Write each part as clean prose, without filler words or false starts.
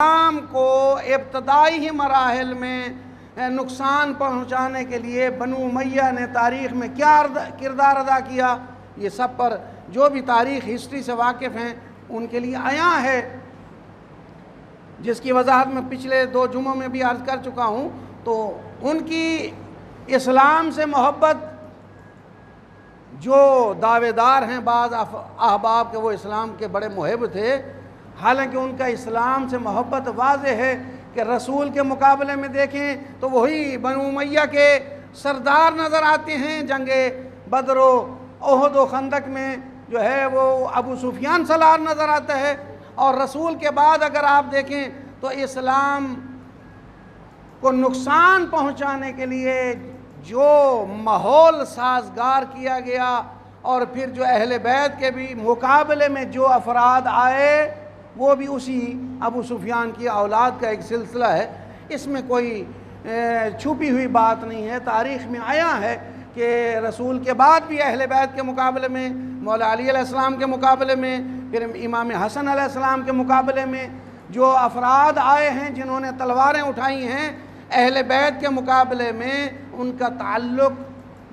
اسلام کو ابتدائی ہی مراحل میں نقصان پہنچانے کے لیے بنو امیہ نے تاریخ میں کیا کردار ادا کیا، یہ سب پر جو بھی تاریخ ہسٹری سے واقف ہیں ان کے لیے عیاں ہے، جس کی وضاحت میں پچھلے 2 جمعوں میں بھی عرض کر چکا ہوں۔ تو ان کی اسلام سے محبت، جو دعوے دار ہیں بعض احباب کے وہ اسلام کے بڑے محب تھے، حالانکہ ان کا اسلام سے محبت واضح ہے کہ رسول کے مقابلے میں دیکھیں تو وہی بنو امیہ کے سردار نظر آتے ہیں۔ جنگ بدر و احد و خندق میں جو ہے وہ ابو سفیان سالار نظر آتا ہے، اور رسول کے بعد اگر آپ دیکھیں تو اسلام کو نقصان پہنچانے کے لیے جو ماحول سازگار کیا گیا، اور پھر جو اہل بیت کے بھی مقابلے میں جو افراد آئے وہ بھی اسی ابو سفیان کی اولاد کا ایک سلسلہ ہے۔ اس میں کوئی چھپی ہوئی بات نہیں ہے، تاریخ میں آیا ہے کہ رسول کے بعد بھی اہل بیت کے مقابلے میں، مولا علی علیہ السلام کے مقابلے میں، پھر امام حسن علیہ السلام کے مقابلے میں جو افراد آئے ہیں جنہوں نے تلواریں اٹھائی ہیں، اہل بیت کے مقابلے میں ان کا تعلق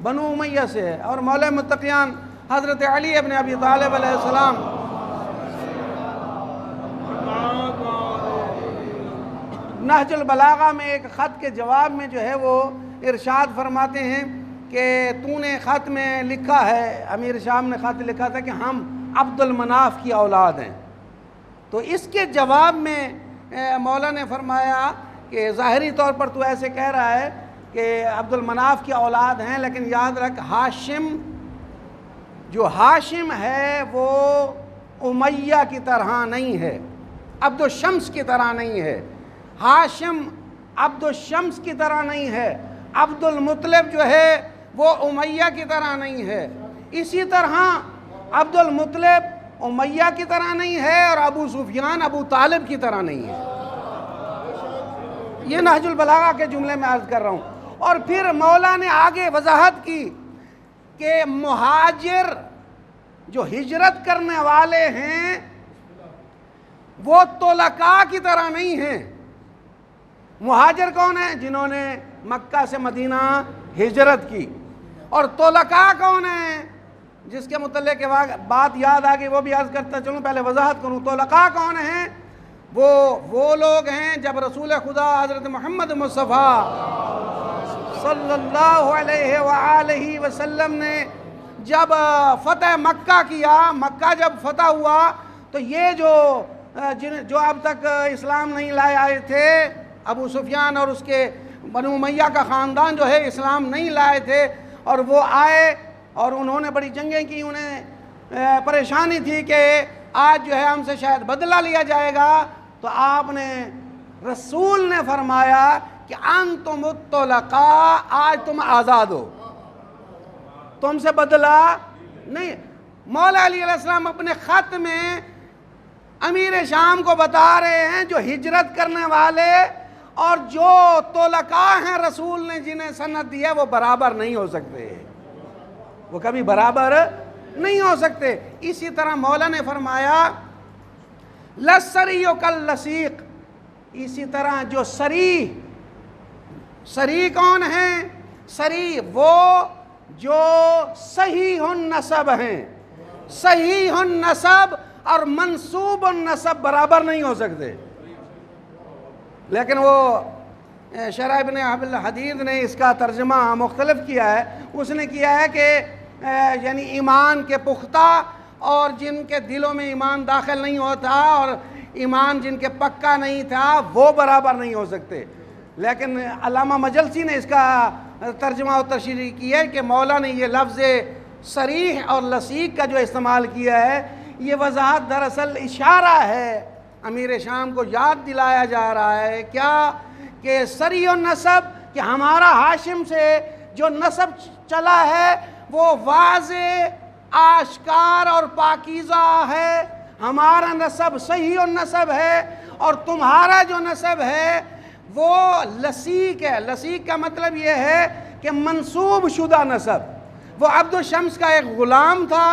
بنو امیہ سے ہے۔ اور مولا متقیان حضرت علی ابن ابی طالب علیہ السلام نہج البلاغہ میں ایک خط کے جواب میں جو ہے وہ ارشاد فرماتے ہیں کہ تو نے خط میں لکھا ہے، امیر شام نے خط لکھا تھا کہ ہم عبد المناف کی اولاد ہیں۔ تو اس کے جواب میں مولا نے فرمایا کہ ظاہری طور پر تو ایسے کہہ رہا ہے کہ عبد المناف کی اولاد ہیں، لیکن یاد رکھ ہاشم، جو ہاشم ہے وہ امیہ کی طرح نہیں ہے، عبد الشمس کی طرح نہیں ہے، ہاشم عبد الشمس کی طرح نہیں ہے، عبد المطلب جو ہے وہ امیہ کی طرح نہیں ہے، اسی طرح عبد المطلب امیہ کی طرح نہیں ہے، اور ابو سفیان ابو طالب کی طرح نہیں ہے۔ یہ نہج البلاغہ کے جملے میں عرض کر رہا ہوں۔ اور پھر مولا نے آگے وضاحت کی کہ مہاجر جو ہجرت کرنے والے ہیں وہ طلقاء کی طرح نہیں ہیں۔ مہاجر کون ہیں؟ جنہوں نے مکہ سے مدینہ ہجرت کی۔ اور طلقاء کون ہیں؟ جس کے متعلق بات یاد آ گئی وہ بھی عرض کرتا چلوں، پہلے وضاحت کروں۔ طلقاء کون ہیں؟ وہ لوگ ہیں جب رسول خدا حضرت محمد مصطفیٰ صلی اللہ علیہ وآلہ وسلم نے جب فتح مکہ کیا، مکہ جب فتح ہوا تو یہ جو اب تک اسلام نہیں لائے آئے تھے، ابو سفیان اور اس کے بنو امیہ کا خاندان جو ہے اسلام نہیں لائے تھے، اور وہ آئے اور انہوں نے بڑی جنگیں کی، انہیں پریشانی تھی کہ آج جو ہے ہم سے شاید بدلہ لیا جائے گا۔ تو آپ نے رسول نے فرمایا کہ انتم الطلقاء، آج تم آزاد ہو، تم سے بدلہ نہیں۔ مولا علی علیہ السلام اپنے خط میں امیر شام کو بتا رہے ہیں جو ہجرت کرنے والے اور جو طلقاء ہیں رسول نے جنہیں سند دیا وہ برابر نہیں ہو سکتے، وہ کبھی برابر نہیں ہو سکتے۔ اسی طرح مولا نے فرمایا لَلسَّرِيُّ كَاللَّصِيقِ، اسی طرح جو سری کون ہیں؟ سری وہ جو صحیح النسب ہیں۔ صحیح النسب اور منسوب النسب برابر نہیں ہو سکتے، لیکن وہ شرح ابن عبد الحدید نے اس کا ترجمہ مختلف کیا ہے۔ اس نے کیا ہے کہ یعنی ایمان کے پختہ اور جن کے دلوں میں ایمان داخل نہیں ہوتا اور ایمان جن کے پکا نہیں تھا وہ برابر نہیں ہو سکتے۔ لیکن علامہ مجلسی نے اس کا ترجمہ و تشریح کیا ہے کہ مولا نے یہ لفظ صریح اور لصیق کا جو استعمال کیا ہے، یہ وضاحت دراصل اشارہ ہے، امیر شام کو یاد دلایا جا رہا ہے کیا کہ صریح النسب، کہ ہمارا ہاشم سے جو نسب چلا ہے وہ واضح، آشکار اور پاکیزہ ہے، ہمارا نسب صحیح النسب ہے، اور تمہارا جو نسب ہے وہ لصیق ہے۔ لصیق کا مطلب یہ ہے کہ منسوب شدہ نسب۔ وہ عبد الشمس کا ایک غلام تھا،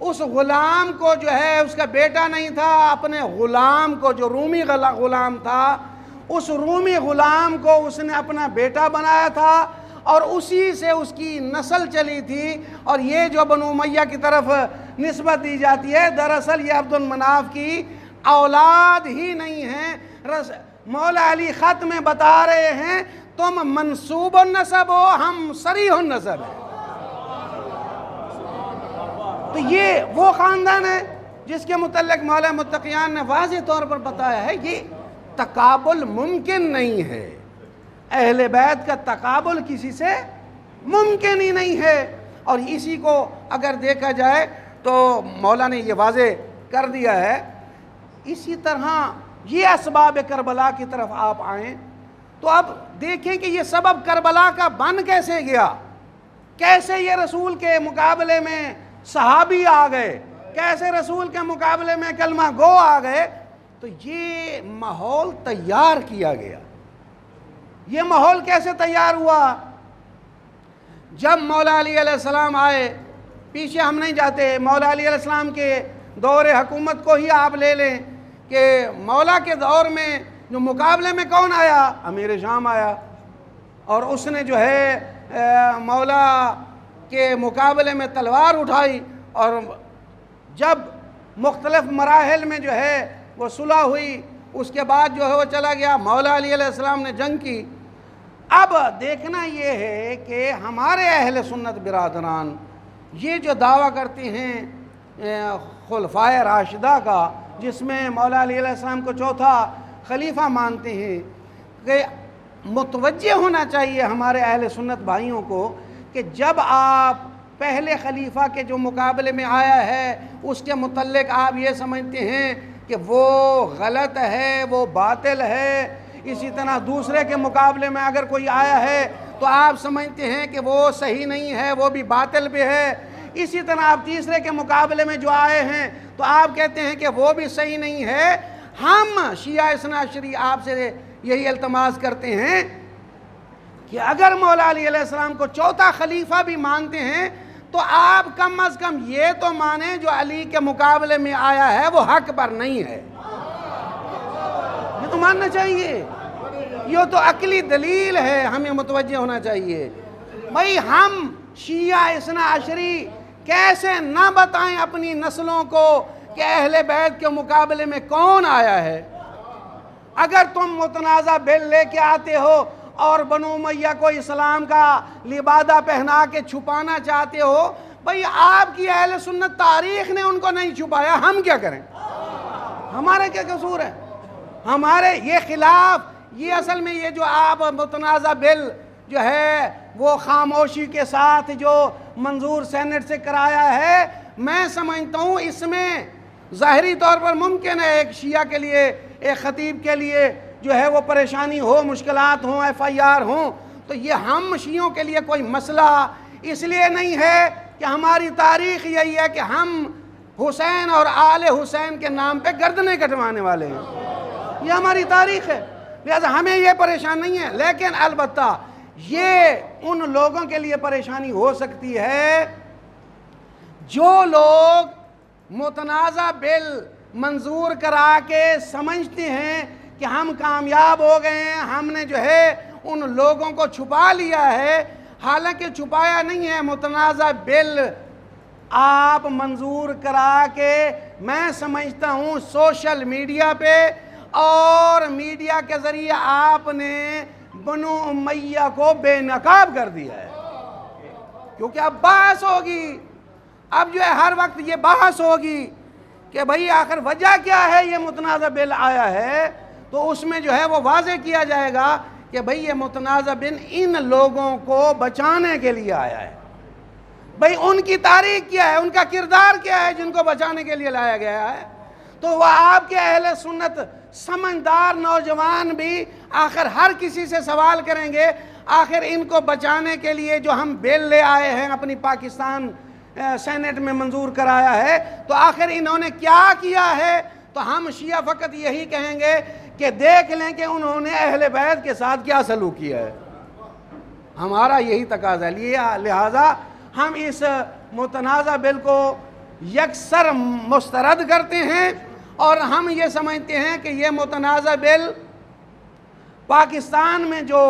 اس غلام کو جو ہے اس کا بیٹا نہیں تھا، اپنے غلام کو جو رومی غلام تھا اس رومی غلام کو اس نے اپنا بیٹا بنایا تھا اور اسی سے اس کی نسل چلی تھی. اور یہ جو بنو امیہ کی طرف نسبت دی جاتی ہے دراصل یہ عبد المناف کی اولاد ہی نہیں ہے. مولا علی خط میں بتا رہے ہیں تم منسوب النسب ہو، ہم صریح النسب ہیں. تو یہ وہ خاندان ہے جس کے متعلق مولا متقیان نے واضح طور پر بتایا ہے یہ تقابل ممکن نہیں ہے. اہل بیت کا تقابل کسی سے ممکن ہی نہیں ہے. اور اسی کو اگر دیکھا جائے تو مولا نے یہ واضح کر دیا ہے. اسی طرح یہ اسباب کربلا کی طرف آپ آئیں تو اب دیکھیں کہ یہ سبب کربلا کا بن کیسے گیا، کیسے یہ رسول کے مقابلے میں صحابی آ گئے، کیسے رسول کے مقابلے میں کلمہ گو آ گئے. تو یہ ماحول تیار کیا گیا. یہ ماحول کیسے تیار ہوا؟ جب مولا علی علیہ السلام آئے، پیچھے ہم نہیں جاتے، مولا علی علیہ السلام کے دور حکومت کو ہی آپ لے لیں کہ مولا کے دور میں جو مقابلے میں کون آیا؟ امیر شام آیا، اور اس نے جو ہے مولا کے مقابلے میں تلوار اٹھائی. اور جب مختلف مراحل میں جو ہے وہ صلح ہوئی، اس کے بعد جو ہے وہ چلا گیا، مولا علی علیہ السلام نے جنگ کی. اب دیکھنا یہ ہے کہ ہمارے اہل سنت برادران یہ جو دعویٰ کرتے ہیں خلفائے راشدہ کا، جس میں مولا علی علیہ السلام کو چوتھا خلیفہ مانتے ہیں، کہ متوجہ ہونا چاہیے ہمارے اہل سنت بھائیوں کو کہ جب آپ پہلے خلیفہ کے جو مقابلے میں آیا ہے اس کے متعلق آپ یہ سمجھتے ہیں کہ وہ غلط ہے، وہ باطل ہے، اسی طرح دوسرے کے مقابلے میں اگر کوئی آیا ہے تو آپ سمجھتے ہیں کہ وہ صحیح نہیں ہے، وہ بھی باطل بھی ہے. اسی طرح آپ تیسرے کے مقابلے میں جو آئے ہیں تو آپ کہتے ہیں کہ وہ بھی صحیح نہیں ہے. ہم شیعہ اثنا عشری آپ سے یہی التماس کرتے ہیں کہ اگر مولا علی علیہ السلام کو چوتھا خلیفہ بھی مانتے ہیں تو آپ کم از کم یہ تو مانیں جو علی کے مقابلے میں آیا ہے وہ حق پر نہیں ہے. یہ تو ماننا چاہیے، یہ تو عقلی دلیل ہے، ہمیں متوجہ ہونا چاہیے. بھائی ہم شیعہ اثنا عشری کیسے نہ بتائیں اپنی نسلوں کو کہ اہل بیت کے مقابلے میں کون آیا ہے؟ اگر تم متنازع بل لے کے آتے ہو اور بنو امیہ کو اسلام کا لبادہ پہنا کے چھپانا چاہتے ہو، بھئی آپ کی اہل سنت تاریخ نے ان کو نہیں چھپایا، ہم کیا کریں؟ ہمارے کیا قصور ہے؟ ہمارے یہ خلاف، یہ اصل میں یہ جو آپ متنازع بل جو ہے وہ خاموشی کے ساتھ جو منظور سینٹ سے کرایا ہے، میں سمجھتا ہوں اس میں ظاہری طور پر ممکن ہے ایک شیعہ کے لیے، ایک خطیب کے لیے جو ہے وہ پریشانی ہو، مشکلات ہوں، FIR ہوں. تو یہ ہم شیعوں کے لیے کوئی مسئلہ اس لیے نہیں ہے کہ ہماری تاریخ یہی ہے کہ ہم حسین اور آل حسین کے نام پہ گردنیں کٹوانے والے ہیں، یہ ہماری تاریخ ہے، لہذا ہمیں یہ پریشان نہیں ہے. لیکن البتہ یہ ان لوگوں کے لیے پریشانی ہو سکتی ہے جو لوگ متنازع بل منظور کرا کے سمجھتے ہیں کہ ہم کامیاب ہو گئے ہیں، ہم نے جو ہے ان لوگوں کو چھپا لیا ہے. حالانکہ چھپایا نہیں ہے. متنازع بل آپ منظور کرا کے میں سمجھتا ہوں سوشل میڈیا پہ اور میڈیا کے ذریعے آپ نے بنو امیہ کو بے نقاب کر دیا ہے، کیونکہ اب بحث ہوگی، اب جو ہے ہر وقت یہ بحث ہوگی کہ بھئی آخر وجہ کیا ہے یہ متنازع بل آیا ہے. تو اس میں جو ہے وہ واضح کیا جائے گا کہ بھئی یہ متنازع بل ان لوگوں کو بچانے کے لیے آیا ہے. بھئی ان کی تاریخ کیا ہے، ان کا کردار کیا ہے جن کو بچانے کے لیے لایا گیا ہے. تو وہ آپ کے اہل سنت سمجھدار نوجوان بھی آخر ہر کسی سے سوال کریں گے آخر ان کو بچانے کے لیے جو ہم بل لے آئے ہیں اپنی پاکستان سینٹ میں منظور کرایا ہے تو آخر انہوں نے کیا کیا ہے. تو ہم شیعہ فقط یہی کہیں گے کہ دیکھ لیں کہ انہوں نے اہل بیت کے ساتھ کیا سلوک کیا ہے. ہمارا یہی تقاضا ہے. لہٰذا ہم اس متنازع بل کو یکسر مسترد کرتے ہیں، اور ہم یہ سمجھتے ہیں کہ یہ متنازع بل پاکستان میں جو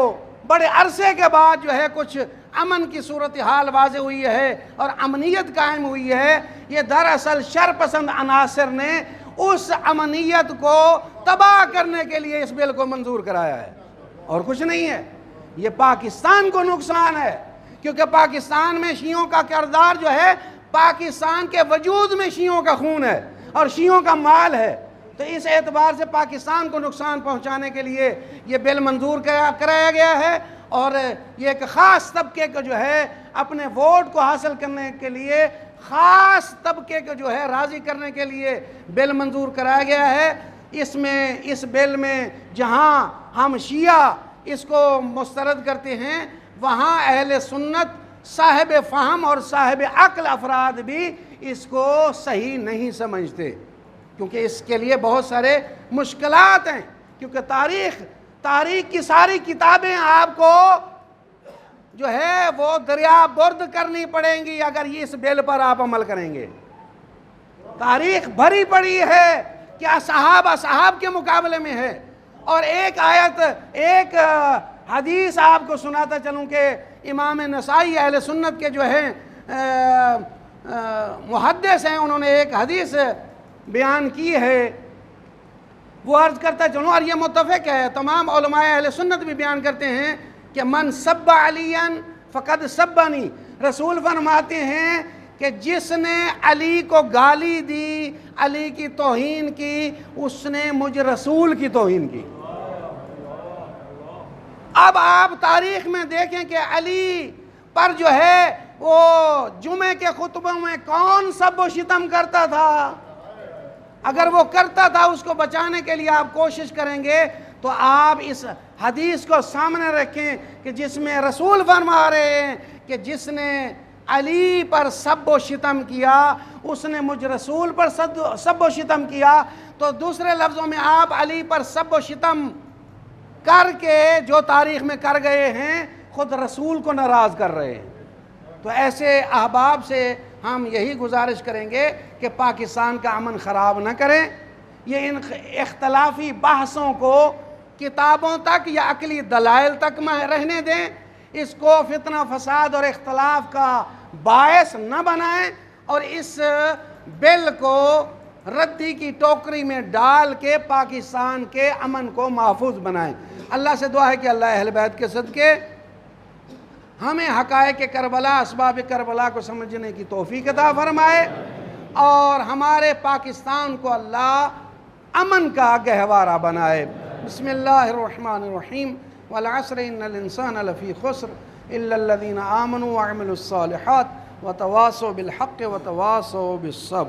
بڑے عرصے کے بعد جو ہے کچھ امن کی صورتحال واضح ہوئی ہے اور امنیت قائم ہوئی ہے، یہ دراصل شر پسند عناصر نے اس امنیت کو تباہ کرنے کے لیے اس بل کو منظور کرایا ہے، اور کچھ نہیں ہے۔ یہ پاکستان کو نقصان ہے، کیونکہ پاکستان میں شیعوں کا کردار جو ہے، پاکستان کے وجود میں شیعوں کا خون ہے اور شیعوں کا مال ہے، تو اس اعتبار سے پاکستان کو نقصان پہنچانے کے لیے یہ بل منظور کرایا گیا ہے، اور یہ ایک خاص طبقے کو جو ہے اپنے ووٹ کو حاصل کرنے کے لیے، خاص طبقے کو جو ہے راضی کرنے کے لیے بل منظور کرایا گیا ہے۔ اس بل میں جہاں ہم شیعہ اس کو مسترد کرتے ہیں، وہاں اہل سنت صاحب فہم اور صاحب عقل افراد بھی اس کو صحیح نہیں سمجھتے، کیونکہ اس کے لیے بہت سارے مشکلات ہیں، کیونکہ تاریخ کی ساری کتابیں آپ کو جو ہے وہ دریا برد کرنی پڑیں گی اگر یہ اس بل پر آپ عمل کریں گے۔ تاریخ بھری پڑی ہے کہ اصحاب کے مقابلے میں ہے، اور ایک آیت، ایک حدیث آپ کو سناتا چلوں کہ امام نسائی اہل سنت کے جو ہیں محدث ہیں، انہوں نے ایک حدیث بیان کی ہے، وہ عرض کرتا چلوں، اور یہ متفق ہے، تمام علماء اہل سنت بھی بیان کرتے ہیں کہ من سب علیاً فقد سبنی، رسول فرماتے ہیں کہ جس نے علی کو گالی دی، علی کی توہین کی، اس نے مجھ رسول کی توہین کی۔ اب آپ تاریخ میں دیکھیں کہ علی پر جو ہے وہ جمعے کے خطبوں میں کون سب و شتم کرتا تھا، اگر وہ کرتا تھا اس کو بچانے کے لیے آپ کوشش کریں گے تو آپ اس حدیث کو سامنے رکھیں کہ جس میں رسول فرما رہے ہیں کہ جس نے علی پر سب و شتم کیا اس نے مجھ رسول پر سب و شتم کیا، تو دوسرے لفظوں میں آپ علی پر سب و شتم کر کے جو تاریخ میں کر گئے ہیں خود رسول کو ناراض کر رہے ہیں۔ تو ایسے احباب سے ہم یہی گزارش کریں گے کہ پاکستان کا امن خراب نہ کریں، یہ ان اختلافی بحثوں کو کتابوں تک یا عقلی دلائل تک رہنے دیں، اس کو فتنہ فساد اور اختلاف کا باعث نہ بنائیں، اور اس بل کو ردی کی ٹوکری میں ڈال کے پاکستان کے امن کو محفوظ بنائیں۔ اللہ سے دعا ہے کہ اللہ اہل بیت کے صدقے ہمیں حقائق کربلا، اسباب کربلا کو سمجھنے کی توفیق عطا فرمائے، اور ہمارے پاکستان کو اللہ امن کا گہوارہ بنائے۔ بسم اللہ الرحمن الرحیم، والعصر ان الانسان لفی خسر الا الذین آمنوا وعملوا الصالحات وتواصوا بالحق وتواصوا بالصبر۔